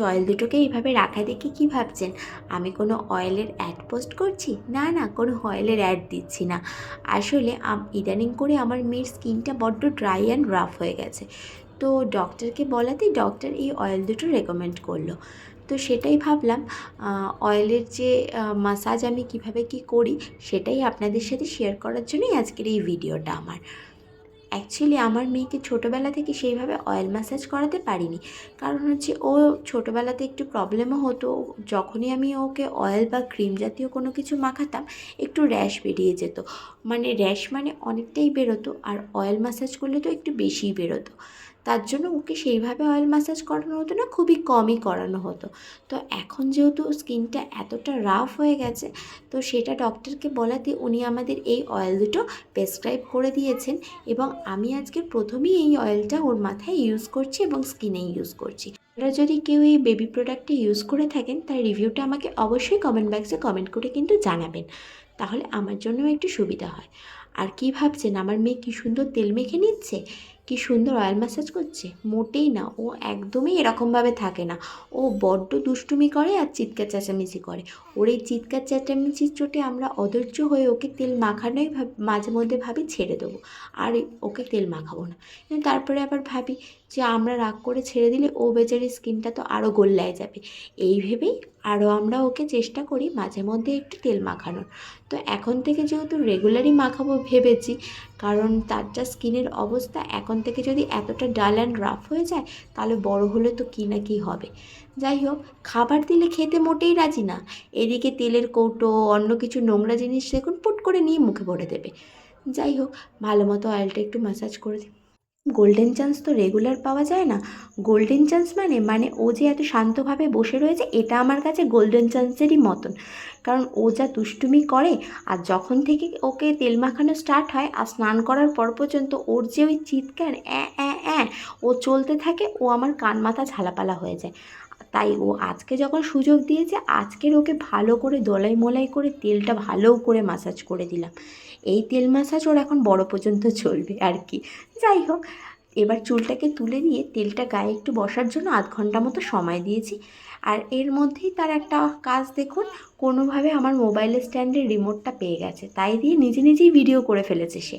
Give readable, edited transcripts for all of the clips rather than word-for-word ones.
Oil দুটোকে এইভাবে রাখা দেখে কি ভাবছেন আমি কোনো অয়েলের অ্যাড পোস্ট করছি? না না, কোনো অয়েলের অ্যাড দিচ্ছি না। আসলে ইদানিং করে আমার মেয়ের স্কিনটা বড্ড ড্রাই অ্যান্ড রাফ হয়ে গেছে। তো ডক্টরকে বলাতেই ডক্টর এই অয়েল দুটো রেকমেন্ড করলো। তো সেটাই ভাবলাম অয়েলের যে মাসাজ আমি কিভাবে কি করি সেটাই আপনাদের সাথে শেয়ার করার জন্যই আজকের এই ভিডিওটা আমার। অ্যাকচুয়ালি আমার মেয়েকে ছোটোবেলা থেকে সেইভাবে অয়েল ম্যাসাজ করাতে পারিনি, কারণ হচ্ছে ও ছোটোবেলাতে একটু প্রবলেমও হতো। যখনই আমি ওকে অয়েল বা ক্রিম জাতীয় কোনো কিছু মাখাতাম একটু র্যাশ বেরিয়ে যেত, মানে র্যাশ মানে অনেকটাই বেরোতো, আর অয়েল ম্যাসাজ করলে তো একটু বেশিই বেরোতো। তার জন্য ওকে সেইভাবে অয়েল ম্যাসাজ করানো হতো না, খুবই কমই করানো হতো। তো এখন যেহেতু স্কিনটা এতটা রাফ হয়ে গেছে, তো সেটা ডক্টরকে বলাতে উনি আমাদের এই অয়েল দুটো প্রেসক্রাইব করে দিয়েছেন, এবং আমি আজকে প্রথমেই এই অয়েলটা ওর মাথায় ইউজ করছি এবং স্কিনে ইউজ করছি। আপনারা যদি কেউ এই বেবি প্রোডাক্টটা ইউজ করে থাকেন তার রিভিউটা আমাকে অবশ্যই কমেন্ট বক্সে কমেন্ট করে কিন্তু জানাবেন, তাহলে আমার জন্যও একটু সুবিধা হয়। আর কি ভাবছেন আমার মেয়ে কী সুন্দর তেল মেখে নিচ্ছে, কী সুন্দর অয়েল ম্যাসাজ করছে? মোটেই না, ও একদমই এরকমভাবে থাকে না। ও বড্ড দুষ্টুমি করে আর চিৎকার চেঁচামেচি করে। ওর এই চিৎকার চেঁচামেচির চোটে আমরা অধৈর্য হয়ে ওকে তেল মাখানোই মাঝে মধ্যে ভাবি ছেড়ে দেবো, আর ওকে তেল মাখাবো না। কিন্তু তারপরে আবার ভাবি যে আমরা রাগ করে ছেড়ে দিলে ও বেচারি স্কিনটা তো আরও গোল্লায় যাবে। এই ভেবেই আরও আমরা ওকে চেষ্টা করি মাঝে মধ্যে একটু তেল মাখানোর। তো এখন থেকে যেহেতু রেগুলারই মাখাবো ভেবেছি, কারণ তার যা স্কিনের অবস্থা এখন থেকে যদি এতটা ডাল অ্যান্ড রাফ হয়ে যায় তাহলে বড় হলে তো কী না কী হবে। যাই হোক, খাবার দিলে খেতে মোটেই রাজি না। এদিকে তেলের কৌটো অন্য কিছু নোংরা জিনিস দেখুন পুট করে নিয়ে মুখে ভরে দেবে। যাই হোক, ভালো মতো অয়েলটা একটু ম্যাসাজ করে দিই। গোল্ডেন চান্স তো রেগুলার পাওয়া যায় না। গোল্ডেন চান্স মানে ও যে এত শান্তভাবে বসে রয়েছে এটা আমার কাছে গোল্ডেন চান্সেরই মতন। কারণ ও যা দুষ্টুমি করে, আর যখন থেকে ওকে তেল মাখানো স্টার্ট হয় আর স্নান করার পর পর্যন্ত ওর যে ওই চিৎকার অ্যাঁ অ্যাঁ অ্যাঁ ও চলতে থাকে, ও আমার কান মাথা ঝালাপালা হয়ে যায়। তাই ও আজকে যখন সুযোগ দিয়েছে আজকের ওকে ভালো করে দলাই মলাই করে তেলটা ভালো করে মাসাজ করে দিলাম। এই তেল মাসাজ ওর এখন বড় পর্যন্ত চলবে আর কি। যাই হোক, এবার চুলটাকে তুলে নিয়ে তেলটা গায়ে একটু বসার জন্য আধ ঘন্টা মতো সময় দিয়েছি। আর এর মধ্যেই তার একটা কাজ দেখুন, কোনোভাবে আমার মোবাইলের স্ট্যান্ডের রিমোটটা পেয়ে গেছে, তাই দিয়ে নিজে নিজেই ভিডিও করে ফেলেছে সে।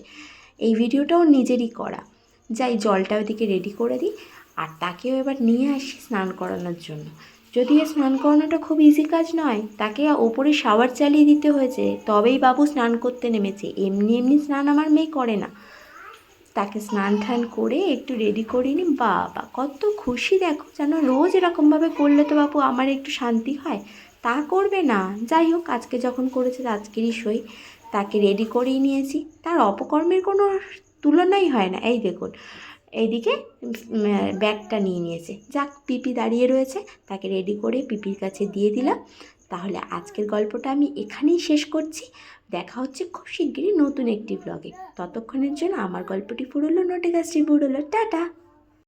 এই ভিডিওটাও নিজেরই করা। যাই জলটা ওদিকে রেডি করে দিই, আর তাকেও এবার নিয়ে আসি স্নান করানোর জন্য। যদিও স্নান করানোটা খুব ইজি কাজ নয়, তাকে ওপরে শাওয়ার চালিয়ে দিতে হয়েছে তবেই বাবু স্নান করতে নেমেছে, এমনি এমনি স্নান আমার মেয়ে করে না। তাকে স্নান টান করে একটু রেডি করিনি, বাবা কত খুশি দেখো, যেন রোজ এরকমভাবে করলে তো বাবু আমার একটু শান্তি হয়, তা করবে না। যাই হোক, আজকে যখন করেছে আজকেরই সই। তাকে রেডি করেই নিয়েছি, তার অপকর্মের কোনো তুলনাই হয় না। এই দেখুন, এইদিকে ব্যাগটা নিয়ে নিয়েছে, যাক পিপি দাঁড়িয়ে রয়েছে, তাকে রেডি করে পিপির কাছে দিয়ে দিলাম। তাহলে আজকের গল্পটা আমি এখানেই শেষ করছি। দেখা হচ্ছে খুব শিগগিরই নতুন একটি ব্লগে। ততক্ষণের জন্য আমার গল্পটি ফুরলো, নোটে গাছটি বুড়োলো, টাটা।